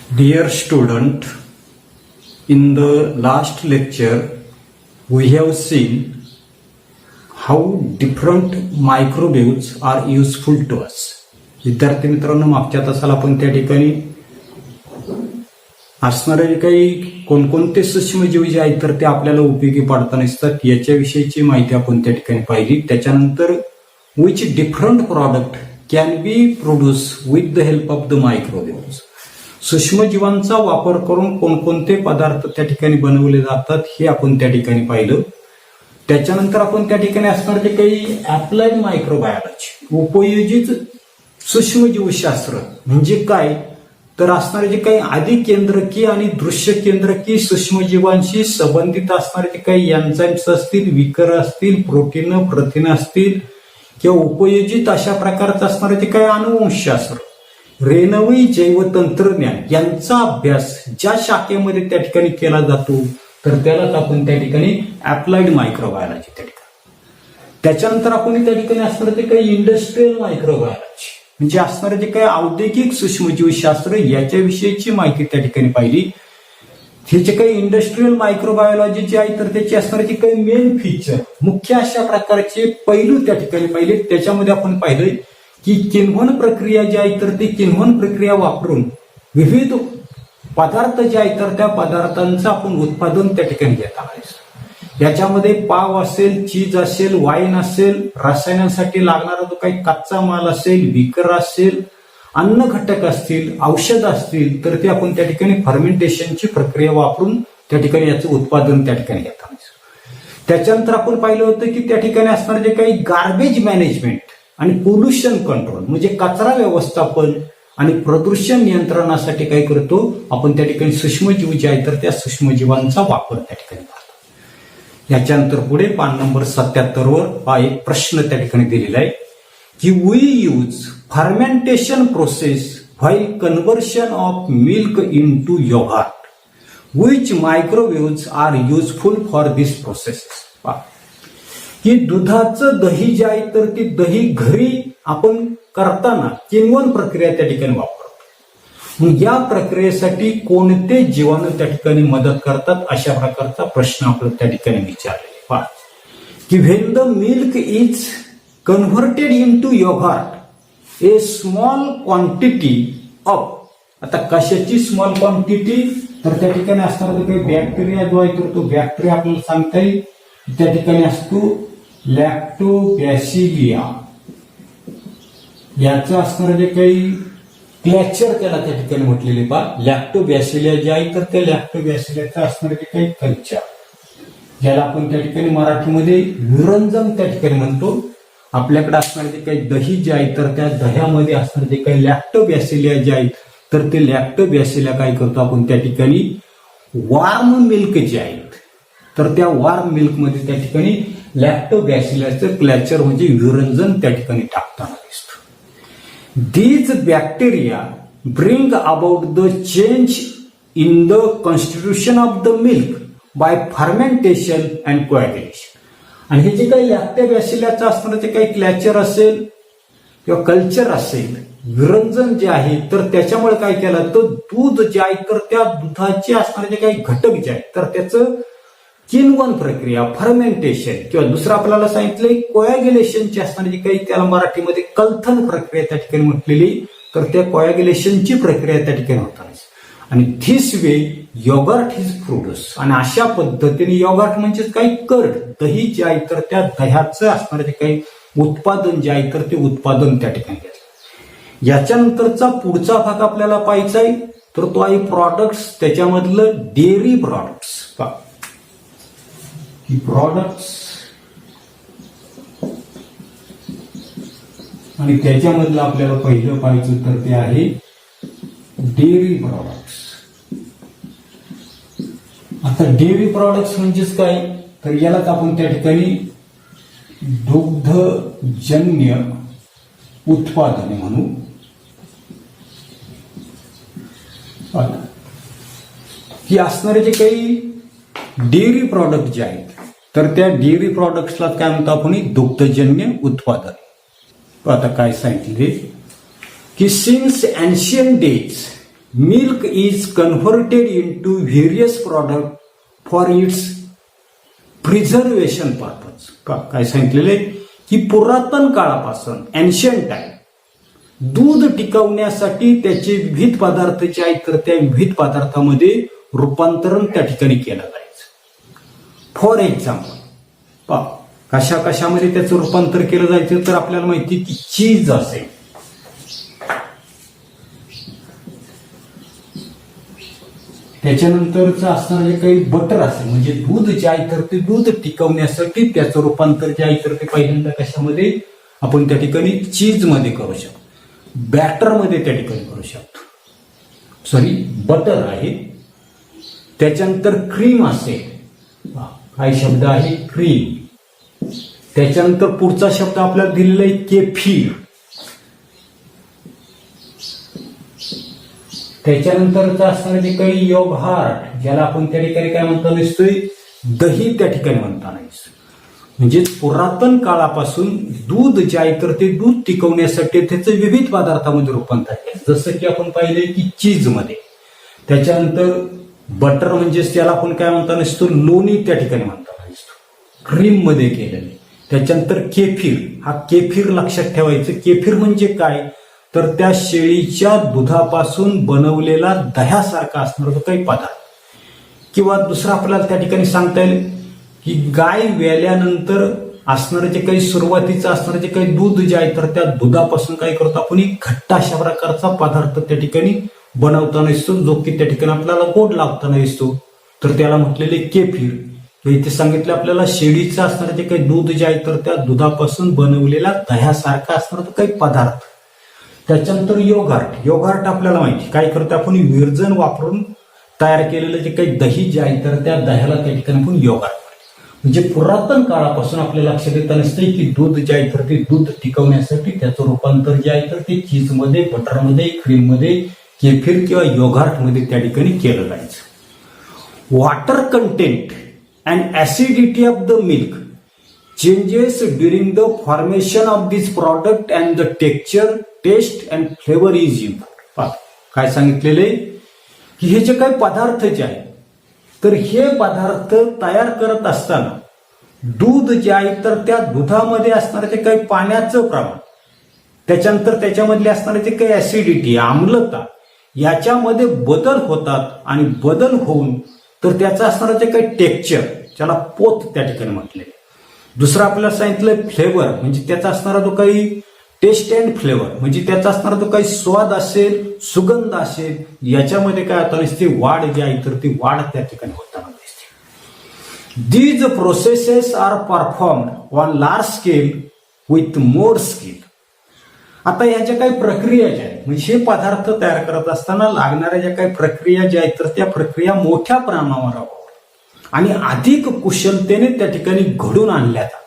Dear student, in the last lecture we have seen how different microwaves are useful to us. विद्यार्थी मित्रांनो, मागच्या तासाला आपण त्या ठिकाणी असणारे काही कोणकोणते सूक्ष्मजीव जे आहेत तर ते आपल्याला उपयोगी पडता नसतात याच्याविषयीची माहिती आपण त्या ठिकाणी पाहिली. त्याच्यानंतर which different product can be produce with the help of the microwaves. सूक्ष्मजीवांचा वापर करून कोणकोणते पदार्थ त्या ठिकाणी बनवले जातात हे आपण त्या ठिकाणी पाहिलं. त्याच्यानंतर आपण त्या ठिकाणी असणारे काही अप्लाइड मायक्रोबायोलॉजी, उपयोजित सूक्ष्मजीवशास्त्र म्हणजे काय तर असणारे जे काही अधिकेंद्रकी आणि दृश्य केंद्रकी सूक्ष्मजीवांशी संबंधित असणारे जे काही एन्झाइम्स असतील, विकर असतील, प्रोटीन प्रथिन असतील किंवा उपयोजित अशा प्रकारचं असणारे जे काही अनुवंशशास्त्र, रेणवी जैवतंत्रज्ञान यांचा अभ्यास ज्या शाखेमध्ये त्या ठिकाणी केला जातो तर त्यालाच आपण त्या ठिकाणी अप्लाइड मायक्रोबायोलॉजी त्या ठिकाणी. त्याच्यानंतर आपण त्या ठिकाणी असणारे ते काही इंडस्ट्रियल मायक्रोबायोलॉजी म्हणजे असणारे जे काही औद्योगिक सूक्ष्मजीवशास्त्र याच्याविषयीची माहिती त्या ठिकाणी पाहिली. हे जे काही इंडस्ट्रियल मायक्रोबायोलॉजी जे आहे तर त्याची असणारे जे काही मेन फीचर, मुख्य अशा प्रकारचे पैलू त्या ठिकाणी पाहिले. त्याच्यामध्ये आपण पाहिलं की किण्वन प्रक्रिया जी आहे तर ती किण्वन प्रक्रिया वापरून विविध पदार्थ जे आहेत तर त्या पदार्थांचं आपण उत्पादन त्या ठिकाणी घेत आहोत. याच्यामध्ये पाव असेल, चीज असेल, वाईन असेल, रसायनांसाठी लागणारा जो काही कच्चा माल असेल, विकर असेल, अन्न घटक असतील, औषध असतील तर ते आपण त्या ठिकाणी फर्मेंटेशनची प्रक्रिया वापरून त्या ठिकाणी याचं उत्पादन त्या ठिकाणी घेत आहोत. त्याच्यानंतर आपण पाहिलं होतं की त्या ठिकाणी असणारे जे काही गार्बेज मॅनेजमेंट आणि पोल्युशन कंट्रोल म्हणजे कचरा व्यवस्थापन आणि प्रदूषण नियंत्रणासाठी काय करतो आपण त्या ठिकाणी सूक्ष्मजीव जे आहेत तर त्या सूक्ष्मजीवांचा वापर त्या ठिकाणी करतो. याच्यानंतर पुढे पान नंबर 77 वर हा एक प्रश्न त्या ठिकाणी दिलेला आहे की we use fermentation process while conversion of milk into yogurt. Which microwaves are useful for this process. की दुधाचं दही जे आहे तर ती दही घरी आपण करताना किण्वन प्रक्रिया त्या ठिकाणी वापरतो. मग या प्रक्रियेसाठी कोणते जीवाणू त्या ठिकाणी मदत करतात अशा प्रकारचा प्रश्न आपल्याला त्या ठिकाणी विचारलेला की when the milk is converted into yogurt a small quantity of. आता कशाची स्मॉल क्वांटिटी तर त्या ठिकाणी असणारा काही बॅक्टेरिया जो आहे तर तो बॅक्टेरिया आपल्याला सांगता येईल त्या ठिकाणी असतो लॅक्टोबॅसिलिया. याचं असणारं जे काही क्लॅचर त्याला त्या ठिकाणी म्हटलेले पहा लॅक्टोबॅसिलिया जे आहे तर त्या लॅक्टोबॅसिलियाचं असणारं जे काही कल्चर ज्याला आपण त्या ठिकाणी मराठीमध्ये विरंजन त्या ठिकाणी म्हणतो. आपल्याकडे असणारे जे काही दही जे आहे तर त्या दह्यामध्ये असणारे जे काही लॅक्टोबॅसिलिया जे आहेत तर ते लॅक्टोबॅसिलिया काय करतो आपण त्या ठिकाणी वार्म मिल्क जे आहेत तर त्या वार्म मिल्क मध्ये त्या ठिकाणी लॅक्टोबॅसिलियाचं क्लॅचर म्हणजे विरंजन त्या ठिकाणी टाकताना दिसतं. These bacteria bring about the change in the constitution of the milk by fermentation and coagulation. आणि हे जे काही लॅक्टोबॅसिलियाचं असणारं जे काही क्लॅचर असेल किंवा कल्चर असेल, विरंजन जे आहे तर त्याच्यामुळे काय केलं तर दूध जे आहे तर त्या दुधाचे असणारे जे काही घटक जे आहेत तर त्याचं किण्वन प्रक्रिया, फर्मेंटेशन किंवा दुसरं आपल्याला सांगितलंय कोयाग्युलेशनची असणारी जी काही त्याला मराठीमध्ये कलथन प्रक्रिया त्या ठिकाणी म्हटलेली तर त्या कोयाग्युलेशनची प्रक्रिया त्या ठिकाणी होत आहे. आणि this way yogurt is produce. आणि अशा पद्धतीने योगर्ट म्हणजे काही कर्ड, दही जे आहे तर त्या दह्याचं असणारे जे काही उत्पादन जे आहे तर ते उत्पादन त्या ठिकाणी घेतलं. याच्यानंतरचा पुढचा भाग आपल्याला पाहायचा आहे तर तो आहे प्रॉडक्ट्स. त्याच्यामधलं डेअरी प्रॉडक्ट्स प्रॉडक्ट्स आणि त्याच्यामधलं आपल्याला पहिलं पाहायचं तर ते आहे डेअरी प्रॉडक्ट्स. आता डेअरी प्रॉडक्ट्स म्हणजेच काय तर यालाच आपण त्या ठिकाणी दुग्धजन्य उत्पादने म्हणू. ही असणारे जे काही डेअरी प्रॉडक्ट जे आहेत तर त्या डेअरी प्रॉडक्ट्सला काय म्हणतो आपण दुग्धजन्य उत्पादन. आता काय सांगितले की since ancient days milk is converted into various product for its preservation purpose. काय सांगितलेले की पुरातन काळापासून एन्शियंट टाइम दूध टिकवण्यासाठी त्याचे विविध पदार्थ जे आहेत तर त्या विविध पदार्थामध्ये रूपांतरण त्या ठिकाणी केलं जायचं. फॉर एक्झाम्पल कशा कशामध्ये त्याचं रूपांतर केलं जायचं तर आपल्याला माहिती की चीज असेल, त्याच्यानंतरचं असणारे काही बटर असेल म्हणजे दूध जे आहे तर ते दूध टिकवण्यासाठी त्याचं रूपांतर जे आहे तर ते पहिल्यांदा कशामध्ये आपण त्या ठिकाणी चीज मध्ये करू शकतो, बॅटर मध्ये त्या ठिकाणी करू शकतो. सॉरी बटर आहे. त्याच्यानंतर क्रीम असेल, काय शब्द आहे क्रीम. त्याच्यानंतर पुढचा शब्द आपल्याला दिलेला आहे केफीर. त्याच्यानंतरचा असणारे जे काही योगहार्ट ज्याला आपण त्या ठिकाणी काय म्हणता नसतोय दही त्या ठिकाणी म्हणता नाही. म्हणजे पुरातन काळापासून दूध जे आहे तर ते दूध टिकवण्यासाठी त्याचं विविध पदार्थामध्ये रूपांतर केलं. जसं की आपण पाहिले की चीज मध्ये. त्याच्यानंतर बटर म्हणजे त्याला आपण काय म्हणता नसतो लोणी त्या ठिकाणी म्हणता नसतो, क्रीम मध्ये केलेले. त्याच्यानंतर केफीर, हा केफीर लक्षात ठेवायचं. केफीर म्हणजे काय तर त्या शेळीच्या दुधापासून बनवलेला दह्यासारखा असणारा जो काही पदार्थ. किंवा दुसरा आपल्याला त्या ठिकाणी सांगता येईल की गाय वेल्यानंतर असणारं जे काही सुरुवातीचं असणारं जे काही दूध जे आहे तर त्या दुधापासून काय करतो आपण एक घट्ट अशा प्रकारचा पदार्थ त्या ठिकाणी बनवताना दिसतो जो की त्या ठिकाणी आपल्याला गोड लागताना दिसतो. तर त्याला म्हटलेले केफीर. इथे सांगितलं आपल्याला शेळीचं असणारं जे काही दूध जे आहे तर त्या दुधापासून बनवलेला दह्यासारखा असणारा जो काही पदार्थ. त्याच्यानंतर योगार्ट. योगार्ट आपल्याला माहिती काय करतो आपण विरजन वापरून तयार केलेलं जे काही दही जे आहे तर त्या दह्याला त्या ठिकाणी आपण योगार्ट. म्हणजे पुरातन काळापासून आपल्या लक्षात येतं नसते की दूध जे आहे तर ते दूध टिकवण्यासाठी त्याचं रूपांतर जे आहे तर ते चीजमध्ये, बटरमध्ये, क्रीममध्ये, केफीर किंवा योगार्ट मध्ये त्या ठिकाणी केलं जायचं. Water content and acidity of the milk changes during the formation of this product and the texture, taste and flavour is improved. काय सांगितलेले की हे जे काही पदार्थ जे आहे तर हे पदार्थ तयार करत असताना दूध जे आहे तर त्या दुधामध्ये असणारे जे काही पाण्याचं प्रमाण, त्याच्यानंतर त्याच्यामधले असणारे जे काही ऍसिडिटी, आम्लता याच्यामध्ये बदल होतात आणि बदल होऊन तर त्याचं असणारं जे काही टेक्स्चर ज्याला पोत त्या ठिकाणी म्हटले. दुसरं आपल्याला सांगितलं फ्लेवर म्हणजे त्याचा असणारा जो काही टेस्ट अँड फ्लेवर म्हणजे त्याचा असणारा जो काही स्वाद असेल, सुगंध असेल, याच्यामध्ये काय होतं नसते वाढ जी आहे तर ती वाढ त्या ठिकाणी होताना दिसते. These processes are performed on large scale with more skill. आता या ज्या काही प्रक्रिया ज्या आहेत म्हणजे हे पदार्थ तयार करत असताना लागणाऱ्या ज्या काही प्रक्रिया ज्या आहेत तर त्या प्रक्रिया मोठ्या प्रमाणावर आणि अधिक कुशलतेने त्या ठिकाणी घडून आणल्या जातात.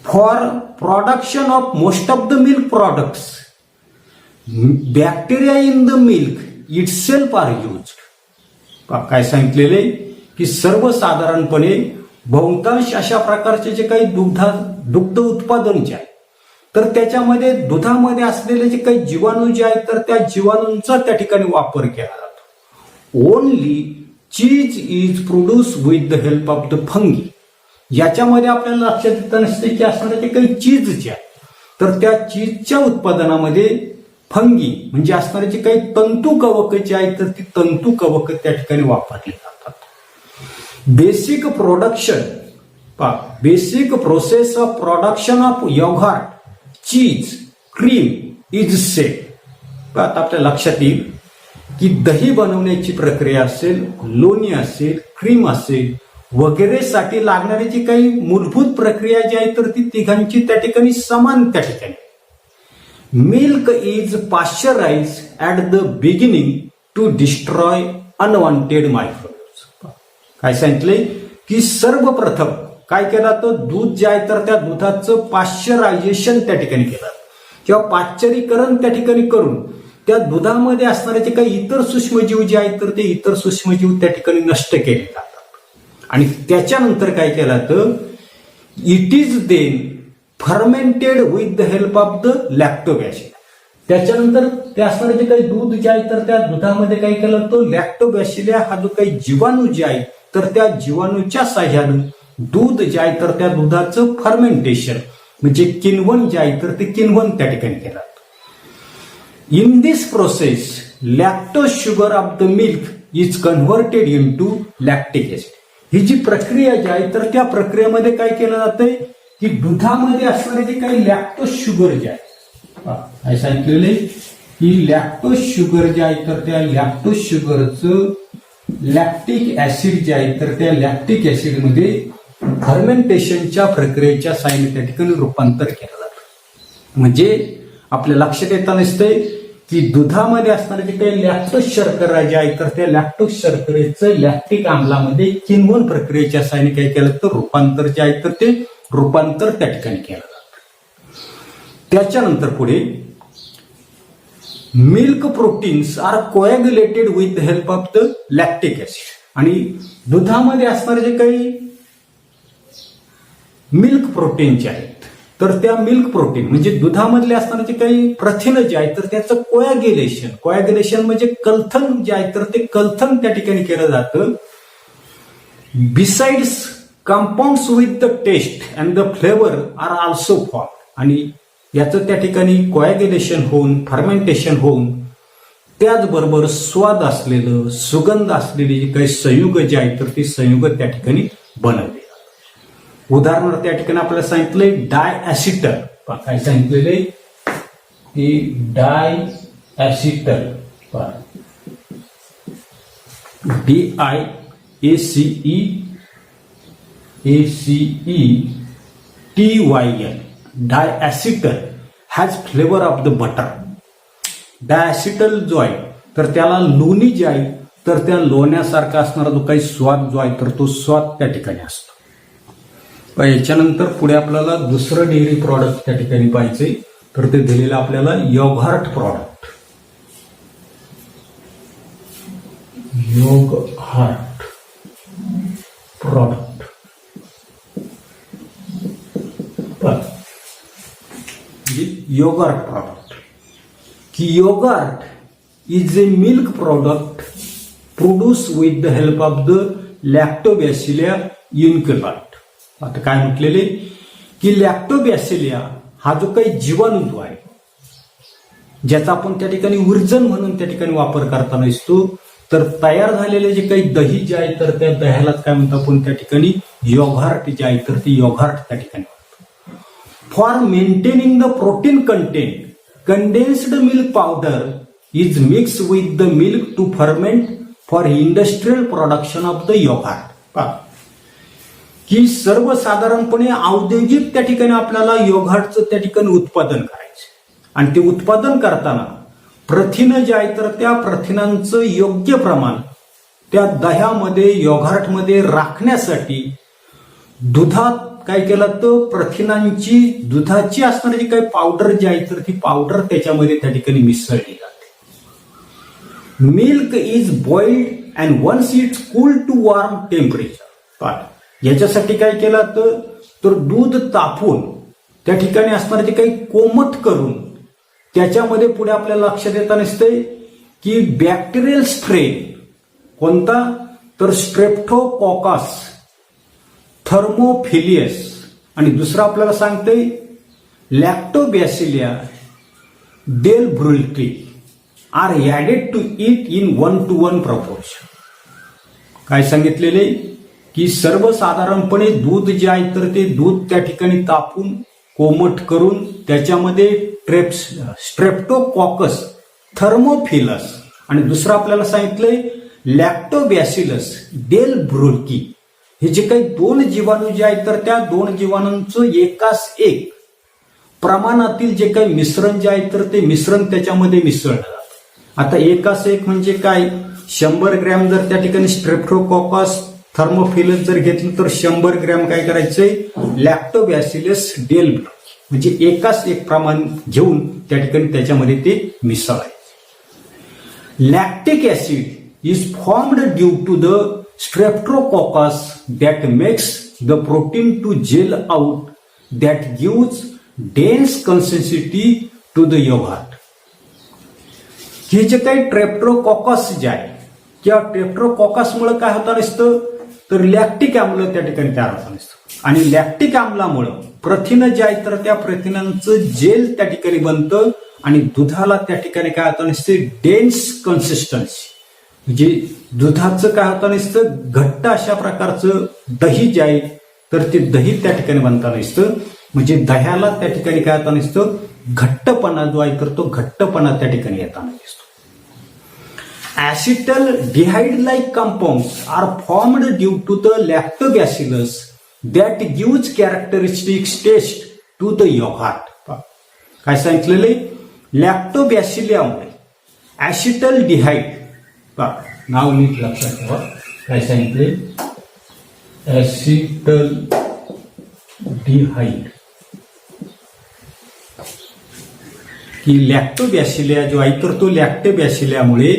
For production of most of the milk products bacteria in the milk itself are used. काय सांगितलेले की सर्वसाधारणपणे बहुतांश अशा प्रकारचे जे काही दुग्ध उत्पादन जे आहे तर त्याच्यामध्ये दुधामध्ये असलेले जे काही जीवाणू जे आहेत तर त्या जीवाणूंचा त्या ठिकाणी वापर केला जातो. Only cheese is produce with the help of the fungi. याच्यामध्ये आपल्याला लक्षात येत नसते की असणारे जे काही चीज जे आहे तर त्या चीजच्या उत्पादनामध्ये फंगी म्हणजे असणारे जे काही तंतू कवक जे आहेत तर ती तंतू कवक त्या ठिकाणी वापरली जातात. Basic production basic process of production of yogurt, cheese, cream is same. आता आपल्या लक्षात येईल की दही बनवण्याची प्रक्रिया असेल, लोणी असेल, क्रीम असेल वगैरे साठी लागणारी जी काही मूलभूत प्रक्रिया जी आहे तर ती तिघांची त्या ठिकाणी समान त्या ठिकाणी. Milk is pasteurise at the beginning to destroy unwanted microbes. काय सांगितले की सर्वप्रथम काय केला तर दूध जे आहे तर त्या दुधाचं पाश्चरायझेशन त्या ठिकाणी केलं किंवा पाश्चरीकरण त्या ठिकाणी करून त्या दुधामध्ये असणारे जे काही इतर सूक्ष्मजीव जे आहेत तर ते इतर सूक्ष्मजीव त्या ठिकाणी नष्ट केले जातात. आणि त्याच्यानंतर काय केलं तर it is then fermented with the help of the lactobacillus. त्याच्यानंतर ते असणारे जे काही दूध जे आहे तर त्या दुधामध्ये काय केलं तो लॅक्टोबॅसिलिया हा जो काही जीवाणू जे आहे तर त्या जीवाणूच्या साह्यानं दूध जे आहे तर त्या दुधाचं फर्मेंटेशन म्हणजे किण्वन जे आहे तर ते किण्वन त्या ठिकाणी केलं. In this process lactose sugar of the milk is converted into lactic acid. ही जी प्रक्रिया जी आहे तर त्या प्रक्रियेमध्ये काय केलं जातंय की दुधामध्ये असणारे जे काही लॅक्टोज शुगर जे आहे सांगितलेले की लॅक्टोज शुगर जे आहे तर त्या लॅक्टोज शुगरचं लॅक्टिक ऍसिड जे आहे तर त्या लॅक्टिक ऍसिड मध्ये फर्मेंटेशनच्या प्रक्रियेच्या साहाय्याने त्या ठिकाणी रूपांतर केलं जातं. म्हणजे आपल्या लक्षात येता नसतंय की दुधामध्ये असणारे जे काही लॅक्टोज शर्करा जे आहे तर त्या लॅक्टोज शर्करेचं लॅक्टिक आम्लामध्ये किण्वन प्रक्रियेच्या साहाय्याने काय केलं तर रूपांतर जे आहे तर ते रूपांतर त्या ठिकाणी केलं जातं. त्याच्यानंतर पुढे milk proteins are coagulated with the help of the lactic acid. आणि दुधामध्ये असणारे जे काही मिल्क प्रोटीन जे आहेत तर त्या मिल्क प्रोटीन म्हणजे दुधामधले असणारे जे काही प्रथिन जे आहे तर त्याचं कोॲग्युलेशन म्हणजे कलथन जे आहे तर ते कलथन त्या ठिकाणी केलं जातं. Besides compounds with the taste and the flavour are also form. आणि याचं त्या ठिकाणी कोॲग्युलेशन होऊन फर्मेंटेशन होऊन त्याचबरोबर स्वाद असलेलं सुगंध असलेली जी काही संयुग जे आहे तर ती संयुग त्या ठिकाणी बनवली. उदाहरणार्थ त्या ठिकाणी आपल्याला सांगितलंय डायॲसिटल. काय सांगितलेले की diacetyl DIACETYL diacetyl has flavour of the butter. Diacetyl जो आहे तर त्याला लोणी जे आहे तर त्या लोण्यासारखा असणारा जो काही स्वाद जो आहे तर तो स्वाद त्या ठिकाणी असतो. याच्यानंतर पुढे आपल्याला दुसरं डेअरी प्रॉडक्ट त्या ठिकाणी पाहिजे तर ते दिलेलं आपल्याला yogurt product. Yogurt product yogurt product की yogurt is a milk product produce with the help of the lactobacilli incubate. आता काय म्हटलेले की लॅक्टोबॅसिलिया हा जो काही जीवाणू आहे ज्याचा आपण त्या ठिकाणी विरजन म्हणून त्या ठिकाणी वापर करताना दिसतो तर तयार झालेले जे काही दही जे आहे तर त्या दह्याला काय म्हणतो आपण त्या ठिकाणी योगर्ट जे आहे तर ती योगर्ट त्या ठिकाणी for maintaining the protein content condensed milk powder is mix with the milk to ferment for industrial production of the yogurt. की सर्वसाधारणपणे औद्योगिक त्या ठिकाणी आपल्याला योगर्टचं त्या ठिकाणी उत्पादन करायचं आणि ते उत्पादन करताना प्रथिन जे आहे तर त्या प्रथिनांचं योग्य प्रमाण त्या दह्यामध्ये योगर्टमध्ये राखण्यासाठी दुधात काय केलं तर प्रथिनांची दुधाची असणारी जी काही पावडर जी आहे तर ती पावडर त्याच्यामध्ये त्या ठिकाणी मिसळली जाते. Milk is boiled and once it's cool to warm temperature. याच्यासाठी काय केलं तर दूध तापवून त्या ठिकाणी असणारे जे काही कोमट करून त्याच्यामध्ये पुढे आपल्याला लक्षात येता नसते की बॅक्टेरियल स्ट्रेन कोणता तर स्ट्रेप्टोकॉकस थर्मोफिलियस आणि दुसरा आपल्याला सांगते lactobacilli delbrueckii are added to it in 1:1 proportion. काय सांगितलेले की सर्वसाधारणपणे दूध जे आहे तर ते दूध त्या ठिकाणी तापून कोमट करून त्याच्यामध्ये स्ट्रेप्टोकॉकस थर्मोफिलस आणि दुसरं आपल्याला सांगितलंय लॅक्टोबॅसिलस डेल ब्रुल्की. हे जे काही दोन जीवाणू जे आहेत तर त्या दोन जीवाणूंचं एकास एक प्रमाणातील जे काही मिश्रण जे आहे तर ते मिश्रण त्याच्यामध्ये मिसळलं जातं. आता एकास एक म्हणजे काय 100 ग्रॅम जर त्या ठिकाणी स्ट्रेप्टोकॉकस थर्मोफिलस जर घेतलं तर 100 ग्रॅम काय करायचंय लॅक्टोबॅसिलस डेल ब्रुल्की म्हणजे एकाच एक प्रमाण घेऊन त्या ठिकाणी त्याच्यामध्ये ते मिसळायचे. Lactic acid is formed due to the streptococcus that makes the protein to gel out that gives dense consistency to the yogurt. हे जे काही ट्रेप्टोकॉकस जे आहे किंवा ट्रेप्टोकॉकसमुळे काय होतं नसतं तर लॅक्टिक आम्ल त्या ठिकाणी तयार होत नसतं आणि लॅक्टिक आम्लामुळं प्रथिनं जे आहेत तर त्या प्रथिनांचं जेल त्या ठिकाणी बनतं आणि दुधाला त्या ठिकाणी काय होतं नसते डेन्स कन्सिस्टन्सी म्हणजे दुधाचं काय होतं नसतं घट्ट अशा प्रकारचं दही जे आहे तर ते दही त्या ठिकाणी बनता नसतं म्हणजे दह्याला त्या ठिकाणी काय होतं नसतं घट्टपणा जो आहे तर तो घट्टपणा त्या ठिकाणी येताना दिसतो. Acetaldehyde like compounds are formed due to the lactobacillus that gives characteristic taste to the yogurt. काय सांगितलेलं आहे लॅक्टोबॅसिलियामुळे ऍसिटल्डिहाइड नाव नीट लक्षात ठेवा काय सांगितले ऍसिटल्डिहाइड की लॅक्टोबॅसिलिया जो आहे तर तो लॅक्टोबॅसिलियामुळे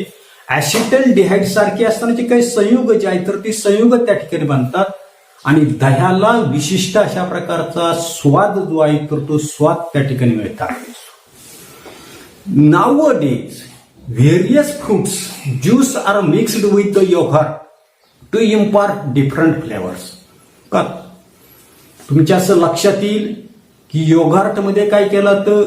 ऍसिटल्डिहाइड सारखी असताना जे काही संयुग जे आहे तर ती संयुग त्या ठिकाणी बनतात आणि दह्याला विशिष्ट अशा प्रकारचा स्वाद जो आहे तर तो स्वाद त्या ठिकाणी मिळतात. Nowadays, various fruits juice are mixed with the yogurt to impart different flavors. का तुमच्या असं लक्षात येईल की योगार्ट मध्ये काय केलं तर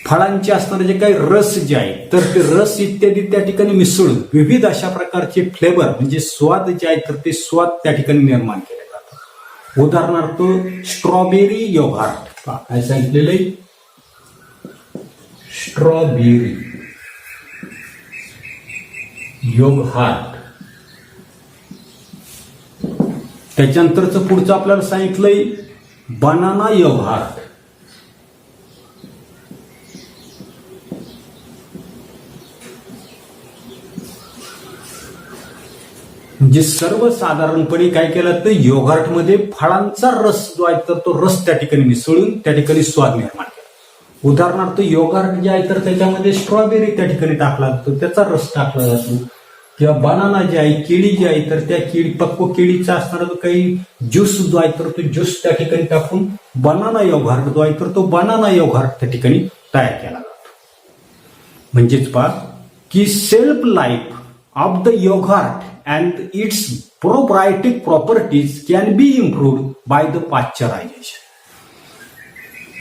फळांचे असणारे जे काही रस जे आहे तर ते रस इत्यादी त्या ठिकाणी मिसळून विविध अशा प्रकारचे फ्लेवर म्हणजे स्वाद जे आहे तर ते स्वाद त्या ठिकाणी निर्माण केले जातात. उदाहरणार्थ स्ट्रॉबेरी योगार्ट काय सांगितलेलं आहे स्ट्रॉबेरी योगार्ट. त्याच्यानंतरच पुढचं आपल्याला सांगितलंय बनाना योगार्ट. म्हणजे सर्वसाधारणपणे काय केलं तर योगार्टमध्ये फळांचा रस जो आहे तर तो रस त्या ठिकाणी मिसळून त्या ठिकाणी स्वाद निर्माण केला. उदाहरणार्थ योगार्ट जे आहे तर त्याच्यामध्ये स्ट्रॉबेरी त्या ठिकाणी टाकला जातो त्याचा रस टाकला जातो किंवा बनाना जे आहे केळी जी आहे तर त्या पक्व केळीचा असणारा जो काही ज्यूस जो आहे तर तो ज्यूस त्या ठिकाणी टाकून बनाना योगार्ट जो आहे तर तो बनाना योगार्ट त्या ठिकाणी तयार केला जातो. म्हणजेच पहा की self life of the yoghurt and its probiotic properties can be improved by the pasteurization.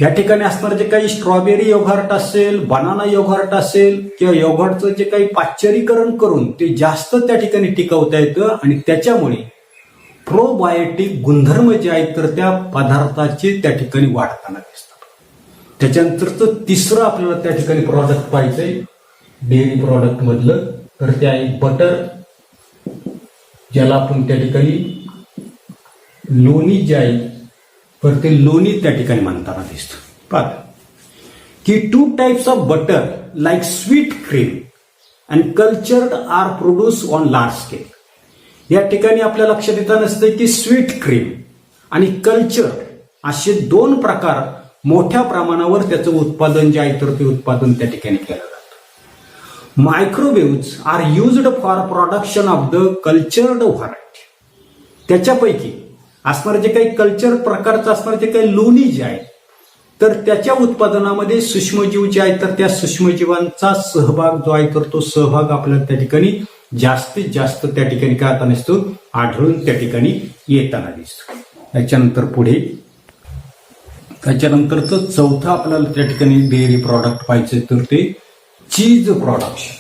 या ठिकाणी असणारे जे काही स्ट्रॉबेरी योगार्ट असेल बनाना योगार्ट असेल किंवा योगार्टचं जे काही पाश्चरीकरण करून ते जास्त त्या ठिकाणी टिकवता येतं आणि त्याच्यामुळे प्रोबायोटिक गुणधर्म जे आहेत तर त्या पदार्थाचे त्या ठिकाणी वाढताना दिसतात. त्याच्यानंतरचं तिसरं आपल्याला त्या ठिकाणी प्रॉडक्ट पाहिजे डेअरी प्रॉडक्ट मधलं तर ते आहे बटर ज्याला आपण त्या ठिकाणी लोणी जे आहे तर ते लोणी त्या ठिकाणी म्हणताना दिसतं. पहा की 2 types of butter like sweet cream and cultured are produce on large scale. या ठिकाणी आपल्या लक्षात येतं नसतं की स्वीट क्रीम आणि कल्चर असे 2 प्रकार मोठ्या प्रमाणावर त्याचं उत्पादन जे आहे तर ते उत्पादन त्या ठिकाणी केलं जातं. Microwaves are used for production of the cultured variety. त्याच्यापैकी असणारे जे काही कल्चर प्रकारचं असणारे जे काही लोणी जे आहे तर त्याच्या उत्पादनामध्ये सूक्ष्मजीव जे आहेत तर त्या सूक्ष्मजीवांचा सहभाग जो आहे तर तो सहभाग आपल्याला त्या ठिकाणी जास्तीत जास्त त्या ठिकाणी काय आता नसतो आढळून त्या ठिकाणी येताना दिसतो. त्याच्यानंतर पुढे त्याच्यानंतरचं चौथं आपल्याला त्या ठिकाणी डेअरी प्रॉडक्ट पाहिजे तर ते चीज प्रोडक्शन.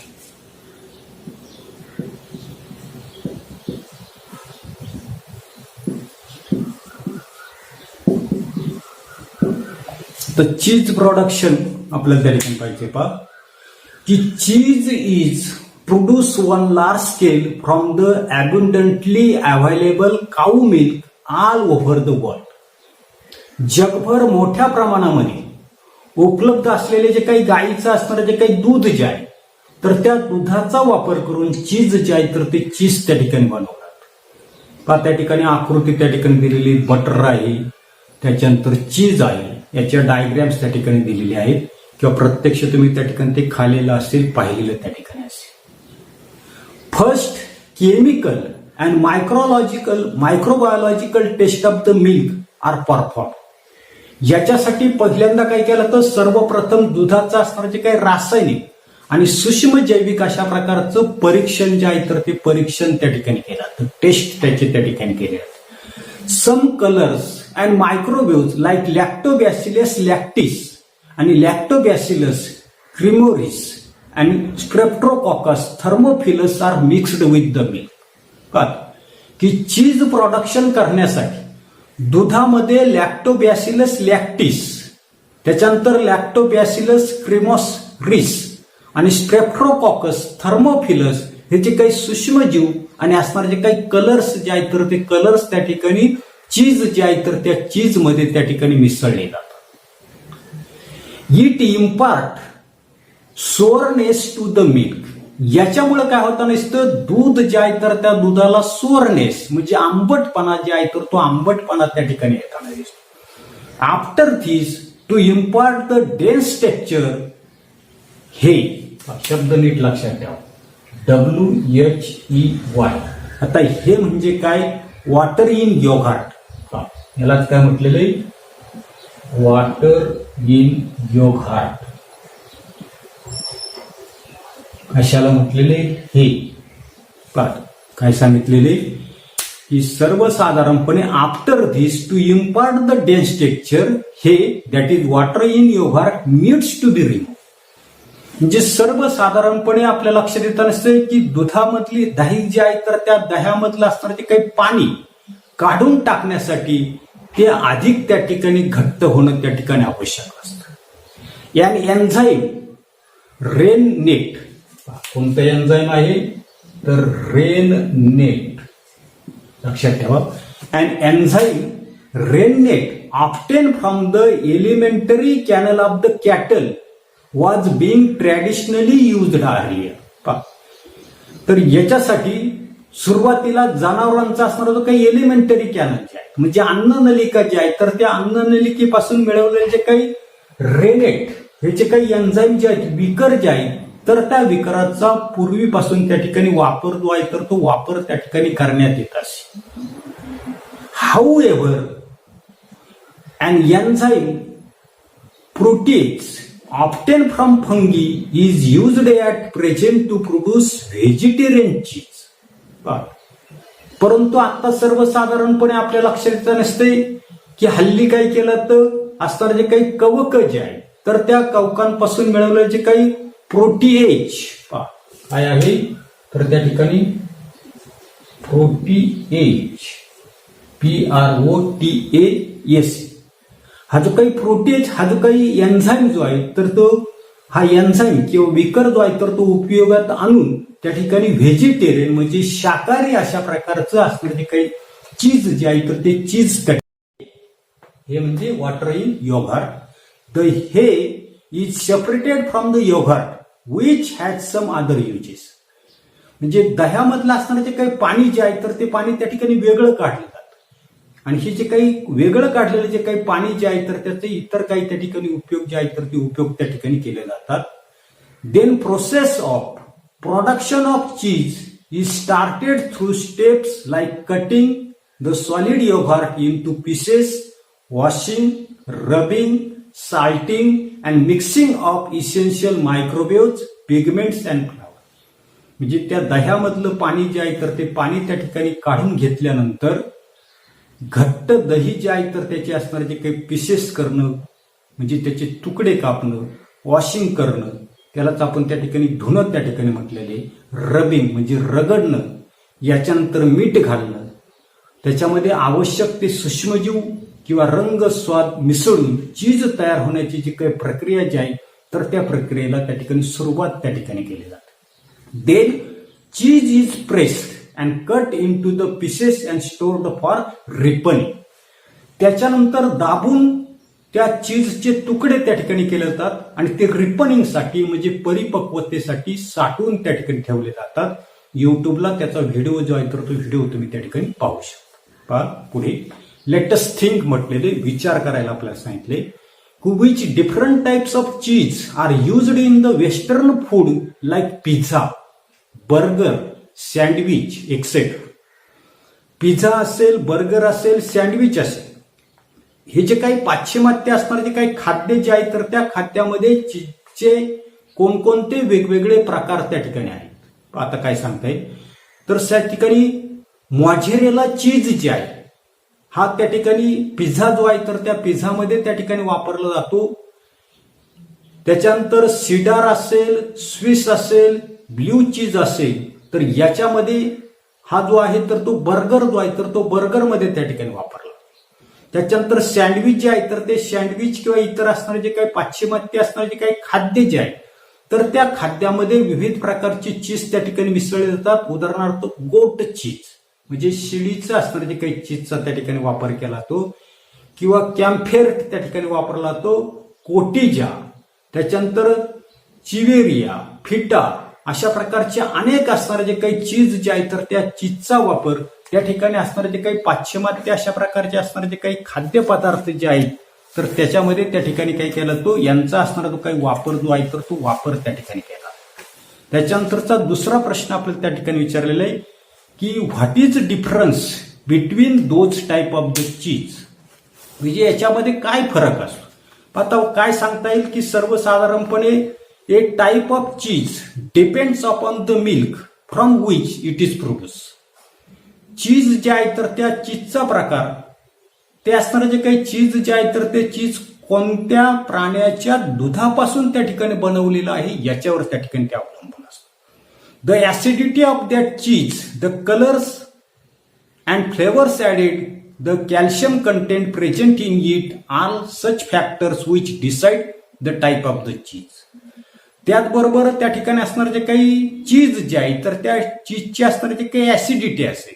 तर चीज प्रोडक्शन आपल्याला त्या ठिकाणी पाहिजे पहा की cheese is produce on large scale from the abundantly available cow milk all over the world. जगभर मोठ्या प्रमाणामध्ये उपलब्ध असलेले जे काही गाईचं असणारं जे काही दूध जे आहे तर त्या दुधाचा वापर करून चीज जे आहे तर ते चीज त्या ठिकाणी बनवतात. पहा त्या ठिकाणी आकृती त्या ठिकाणी दिलेली बटर आहे त्याच्यानंतर चीज आहे याच्या डायग्रॅम्स त्या ठिकाणी दिलेले आहेत किंवा प्रत्यक्ष तुम्ही त्या ठिकाणी ते खाल्लेलं असेल पाहिलेलं त्या ठिकाणी असेल. First chemical and microbiological test of the milk are perform. याच्यासाठी पहिल्यांदा काय केलं तर सर्वप्रथम दुधाचं असणारं जे काही रासायनिक आणि सूक्ष्म जैविक अशा प्रकारचं परीक्षण जे आहे तर ते परीक्षण त्या ठिकाणी केलं जातं, टेस्ट त्याचे त्या ठिकाणी केले जाते. Some colours and microwave like lactobacillus lactis आणि lactobacillus cremoris and streptococcus thermophilus are mixed with the milk. की चीज प्रोडक्शन करण्यासाठी दुधामध्ये लॅक्टोबॅसिलस लॅक्टिस, त्याच्यानंतर लॅक्टोबॅसिलस क्रिमोरिस आणि स्ट्रेप्टोकॉकस थर्मोफिलस हे जे काही सूक्ष्मजीव आणि असणारे जे काही कलर्स जे आहेत तर ते कलर्स त्या ठिकाणी चीज जे आहे तर त्या चीज मध्ये त्या ठिकाणी मिसळले जातात. It impart sourness to the milk. याच्यामुळे काय होतं नसतं, दूध जे आहे तर त्या दुधाला सोअरनेस म्हणजे आंबटपणा जे आहे तर तो आंबटपणा त्या ठिकाणी येताना दिसतो. After this to impart the dense texture, हे शब्द नीट लक्षात ठेवा, WHEY. आता हे म्हणजे काय, वॉटर इन योगर्ट. यालाच काय म्हटलेलं आहे, वॉटर इन योगर्ट कशाला म्हटलेले हे. काय सांगितलेले की सर्वसाधारणपणे after this to impart the dense texture, whey that is water in yogurt needs to be remove. म्हणजे सर्वसाधारणपणे आपल्या लक्षात येत नसते की दुधामधली दही जी आहे तर त्या दह्यामधलं असणारं ते काही पाणी काढून टाकण्यासाठी ते अधिक त्या ठिकाणी घट्ट होणं त्या ठिकाणी आवश्यक असतं. यान एन्झाईम रेन नेट, कोणतं एन्झाईम आहे तर रेन नेट, लक्षात ठेवा. And enzyme rain net obtain from the elementary canal of the cattle was being traditionally used earlier. तर याच्यासाठी सुरुवातीला जनावरांचा असणारा जो काही एलिमेंटरी कॅनल जे आहे म्हणजे अन्ननलिका जी आहे तर त्या अन्ननलिकेपासून मिळवलेले जे काही रेनेट हे जे काही एन्झाईम जे आहेत, विकर जे आहे तर त्या विकराचा पूर्वीपासून त्या ठिकाणी वापर जो आहे तर तो वापर त्या ठिकाणी करण्यात येत असे. However an enzyme proteins obtained from fungi is used at present to produce vegetarian cheese. परंतु आता सर्वसाधारणपणे आपल्या लक्षात येत नसते की हल्ली काय केलं तर असणारे जे काही कवक जे आहे तर त्या कवकांपासून मिळवलेले जे काही प्रोटीएज काय आहे तर त्या ठिकाणी प्रोटीएज PROTAS, हा जो काही प्रोटीएज हा जो काही एन्झाईम जो आहे तर तो हा एन्झाईम किंवा विकर जो आहे तर तो उपयोगात आणून त्या ठिकाणी व्हेजिटेरियन म्हणजे शाकाहारी अशा प्रकारचं असणारे जे काही चीज जे आहे तर ते चीज हे म्हणजे water in yogurt. The whey is separated from the yogurt which has some other uses. म्हणजे दह्यामधलं असणारे जे काही पाणी जे आहे तर ते पाणी त्या ठिकाणी वेगळं काढलं जातं आणि हे जे काही वेगळं काढलेलं जे काही पाणी जे आहे तर त्याचे इतर काही त्या ठिकाणी उपयोग जे आहेत तर ते उपयोग त्या ठिकाणी केले जातात. Then process of production of cheese is started through steps like cutting the solid yogurt into pieces, washing, rubbing, salting and mixing of essential microbials, pigments and flour. म्हणजे त्या दह्यामधलं पाणी जे आहे तर ते पाणी त्या ठिकाणी काढून घेतल्यानंतर घट्ट दही जे आहे तर त्याचे असणारे जे काही पीसेस करणं म्हणजे त्याचे तुकडे कापणं, वॉशिंग करणं, त्यालाच आपण त्या ठिकाणी धुणं त्या ठिकाणी म्हटलेले, रबिंग म्हणजे रगडणं, याच्यानंतर मीठ घालणं, त्याच्यामध्ये आवश्यक ते सूक्ष्मजीव किंवा रंग स्वाद मिसळून चीज तयार होण्याची जी काही प्रक्रिया जी आहे तर त्या प्रक्रियेला त्या ठिकाणी सुरुवात त्या ठिकाणी केली जाते. Then cheese is pressed and cut into the pieces and stored for ripening. त्याच्यानंतर दाबून त्या चीजचे तुकडे त्या ठिकाणी केले जातात आणि ते रिपनिंगसाठी म्हणजे परिपक्वतेसाठी साठवून त्या ठिकाणी ठेवले जातात. युट्यूबला त्याचा व्हिडिओ जो आहे तर तो व्हिडिओ तुम्ही त्या ठिकाणी पाहू शकता. पुढे लेटस थिंक म्हटलेले, विचार करायला आपल्याला सांगितले. Which different types of cheese are used in the western food like pizza, burger, sandwich etcetera. Pizza असेल, बर्गर असेल, सँडविच असेल, हे जे काही पाश्चिमात्य असणारे जे काही खाद्य जे आहे तर त्या खाद्यामध्ये चीजचे कोणकोणते वेगवेगळे प्रकार त्या ठिकाणी आहेत. आता काय सांगता येईल तर त्या ठिकाणी मॉझरेला चीज जे आहे हा त्या ठिकाणी पिझ्झा जो आहे तर त्या पिझ्झामध्ये त्या ठिकाणी वापरला जातो. त्याच्यानंतर सीडार असेल, स्विस असेल, ब्ल्यू चीज असेल तर याच्यामध्ये हा जो आहे तर तो बर्गर जो आहे तर तो बर्गरमध्ये त्या ठिकाणी वापरला. त्याच्यानंतर सँडविच जे आहे तर ते सँडविच किंवा इतर असणारे जे काही पाश्चिमात्य असणारे जे काही खाद्य जे आहे तर त्या खाद्यामध्ये विविध प्रकारची चीज त्या ठिकाणी मिसळले जातात. उदाहरणार्थ गोट चीज म्हणजे शिडीचं असणारे जे काही चीजचा त्या ठिकाणी वापर केला जातो किंवा कॅम्फेर त्या ठिकाणी वापरला जातो, कोटिजा, त्याच्यानंतर चिवेरिया, फिटा अशा प्रकारचे अनेक असणारे जे काही चीज जे आहे तर त्या चीजचा वापर त्या ठिकाणी असणारे जे काही पाश्चिमात्य अशा प्रकारचे असणारे जे काही खाद्यपदार्थ जे आहेत तर त्याच्यामध्ये त्या ठिकाणी काय केला तो यांचा असणारा जो काही वापर जो आहे तर तो वापर त्या ठिकाणी केला. त्याच्यानंतरचा दुसरा प्रश्न आपल्याला त्या ठिकाणी विचारलेला आहे की what is difference between those type of the cheese, म्हणजे याच्यामध्ये काय फरक असतो. आता काय सांगता येईल की सर्वसाधारणपणे a type of cheese depends upon the milk from which it is produce. Cheese जे आहे तर त्या चीजचा प्रकार ते असणारे जे काही चीज जे आहे तर ते चीज कोणत्या प्राण्याच्या दुधापासून त्या ठिकाणी बनवलेलं आहे याच्यावर त्या ठिकाणी ते अवलंबून असतं. The acidity of that cheese, the colours and flavours added, the calcium content present in it are such factors which decide the type of the cheese. त्याचबरोबर त्या ठिकाणी असणारे जे काही चीज जे आहे तर त्या चीजची असणारी जे काही ऍसिडिटी असेल,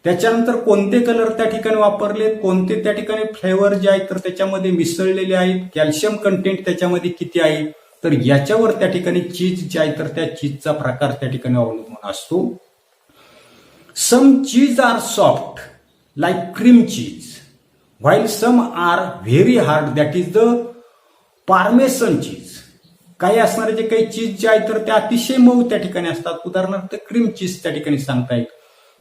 त्याच्यानंतर कोणते कलर त्या ठिकाणी वापरले, कोणते त्या ठिकाणी फ्लेवर जे आहेत तर त्याच्यामध्ये मिसळलेले आहेत, कॅल्शियम कंटेंट त्याच्यामध्ये किती आहे तर याच्यावर त्या ठिकाणी चीज जे आहे तर त्या चीजचा प्रकार त्या ठिकाणी अवलंबून असतो. Some cheese are soft like cream cheese while some are very hard that is the parmesan cheese. काही असणारे जे काही चीज जे आहे तर ते अतिशय मऊ त्या ठिकाणी असतात, उदाहरणार्थ क्रीम चीज त्या ठिकाणी सांगता येईल.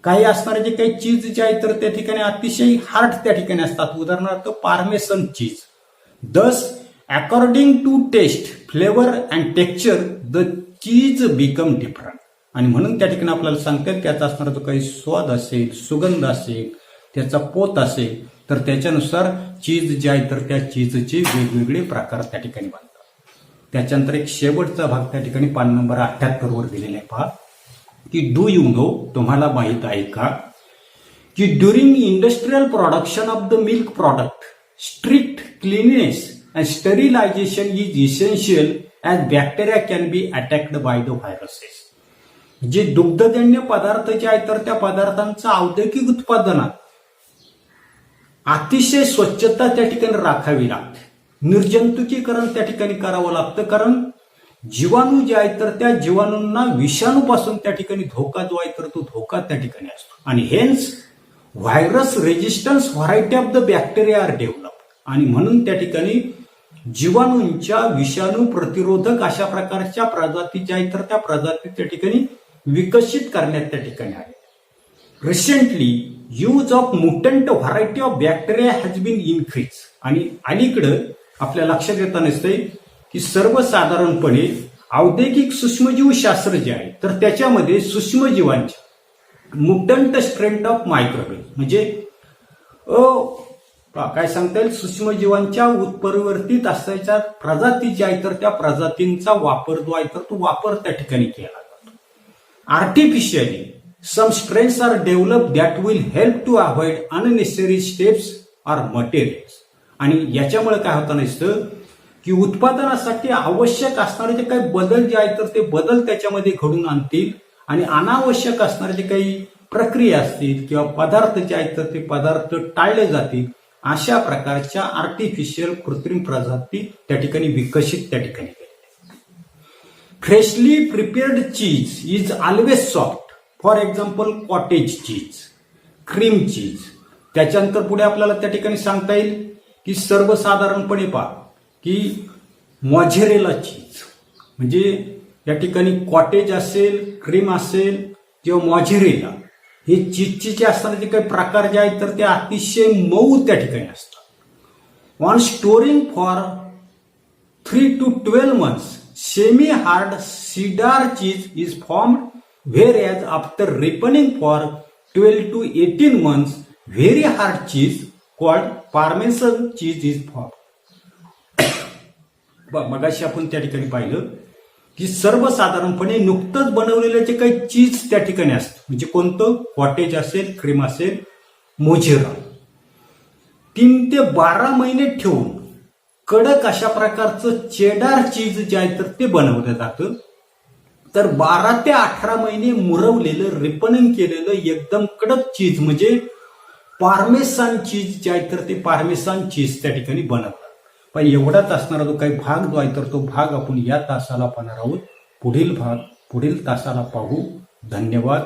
काही असणारे जे काही चीज जे आहे तर त्या ठिकाणी अतिशय हार्ड त्या ठिकाणी असतात, उदाहरणार्थ parmesan cheese. Thus according to taste, flavour and texture the cheese become different. आणि म्हणून त्या ठिकाणी आपल्याला सांगतात त्याचा असणारा जो काही स्वाद असेल, सुगंध असेल, त्याचा पोत असेल तर त्याच्यानुसार चीज जे आहे तर त्या चीजचे वेगवेगळे प्रकार त्या ठिकाणी बनतात. त्याच्यानंतर एक शेवटचा भाग त्या ठिकाणी पान नंबर 78 वर दिलेला आहे. पहा की डू यू नो, तुम्हाला माहित आहे का की during industrial production of the milk product strict cleanness and sterilisation is essential as bacteria can be attacked by the viruses. जे दुग्धजन्य पदार्थ जे आहेत तर त्या पदार्थांचं औद्योगिक उत्पादनात अतिशय स्वच्छता त्या ठिकाणी राखावी लागते, निर्जंतुकीकरण त्या ठिकाणी करावं लागतं, कारण जीवाणू जे आहेत तर त्या जीवाणूंना विषाणूपासून त्या ठिकाणी धोका जो आहे तर तो धोका त्या ठिकाणी असतो. आणि hence virus resistance variety of the bacteria are develop. आणि म्हणून त्या ठिकाणी जीवाणूंच्या विषाणू प्रतिरोधक अशा प्रकारच्या प्रजाती ज्या आहेत तर त्या प्रजाती त्या ठिकाणी विकसित करण्यात त्या ठिकाणी आले. Recently use of mutant variety of bacteria has been increase. आणि अलीकडं आपल्या लक्षात येता नसते की सर्वसाधारणपणे औद्योगिक सूक्ष्मजीव शास्त्र जे आहे तर त्याच्यामध्ये सूक्ष्मजीवांच्या म्युटंट स्ट्रेंथ ऑफ मायक्रोबेल म्हणजे काय सांगता येईल सूक्ष्मजीवांच्या उत्परिवर्तित असल्याच्या प्रजाती ज्या आहेत तर त्या प्रजातींचा वापर जो आहे तर तो वापर त्या ठिकाणी केला जातो. Artificially some strains are develop that will help to avoid unnecessary steps or materials. आणि याच्यामुळे काय होतं नसतं की उत्पादनासाठी आवश्यक असणारे जे काही बदल जे आहेत तर ते बदल त्याच्यामध्ये घडून आणतील आणि अनावश्यक असणारे जे काही प्रक्रिया असतील किंवा पदार्थ जे आहेत तर ते पदार्थ टाळले जातील. अशा प्रकारच्या आर्टिफिशियल कृत्रिम प्रजाती त्या ठिकाणी विकसित त्या ठिकाणी केल्या. Freshly prepared cheese is always soft. For example cottage cheese, cream cheese. त्याच्यानंतर पुढे आपल्याला त्या ठिकाणी सांगता येईल की सर्वसाधारणपणे पहा की मॉझरेला चीज म्हणजे या ठिकाणी कॉटेज असेल, क्रीम असेल किंवा मॉझरेला हे चीजचे जे असणारे जे काही प्रकार जे आहेत तर ते अतिशय मऊ त्या ठिकाणी असतात. On storing for 3 to 12 months semi hard cider cheese is formed, whereas after ripening for 12 to 18 months, very hard cheese called Parmesan cheese is formed. मगाशी आपण त्या ठिकाणी पाहिलं की सर्वसाधारणपणे नुकतंच बनवलेलं जे काही चीज त्या ठिकाणी असतं, म्हणजे कोणतं, कॉटेज असेल, क्रीम असेल, मोझेरा, 3 ते 12 महिने ठेवून कडक अशा प्रकारचं चेडार चीज जे आहे तर ते बनवलं जातं. तर 12 ते 18 महिने मुरवलेलं, रिपनिंग केलेलं एकदम कडक चीज म्हणजे पार्मेसान चीज जे आहे तर ते पार्मेसान चीज त्या ठिकाणी बनवतात. पण एवढाच असणारा जो काही भाग जो आहे तर तो भाग आपण या तासाला पाहणार आहोत. पुढील भाग पुढील तासाला पाहू. धन्यवाद.